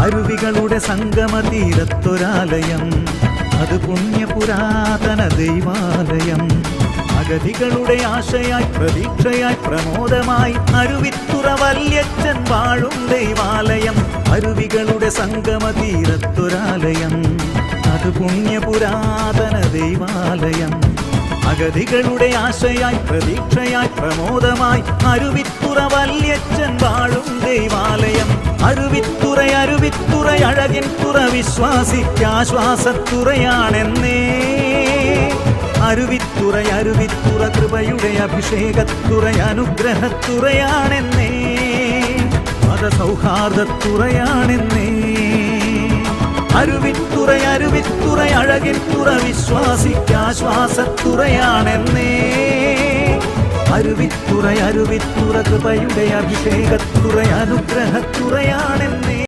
അരുവികളുടെ സംഗമതീരത്തൊരാലയം, അത് പുണ്യപുരാതന ദൈവാലയം. അഗതികളുടെ ആശയായി പ്രതീക്ഷയായി പ്രമോദമായി അരുവിത്തുറ വല്യച്ഛൻ വാഴും ദൈവാലയം. അരുവികളുടെ സംഗമതീരത്തൊരാലയം, അത് പുണ്യപുരാതന ദൈവാലയം. അഗതികളുടെ ആശയായി പ്രതീക്ഷയായി പ്രമോദമായി അരുവിത്തുറ വല്യച്ഛൻ വാഴും ദൈവാലയം. അരുവിത്തുറ അരുവിത്തുറ അഴകിൻ തുറ വിശ്വാസിക്കാശ്വാസത്തുറയാണെന്നേ. അരുവിത്തുറ അരുവിത്തുറ കൃപയുടെ അഭിഷേകത്തുറ അനുഗ്രഹത്തുറയാണെന്നേ. മതസൗഹാർദ്ദത്തുറയാണെന്നേ. അരുവിത്തുറ അരുവിത്തുറ അഴകിൻ തുറ വിശ്വാസിക്കാശ്വാസത്തുറയാണെന്നേ. അരുവിത്തുറ അരുവിത്തുറ കൃപയുടെ അഭിഷേകത്തുറ അനുഗ്രഹത്തുറയാണെന്നേ.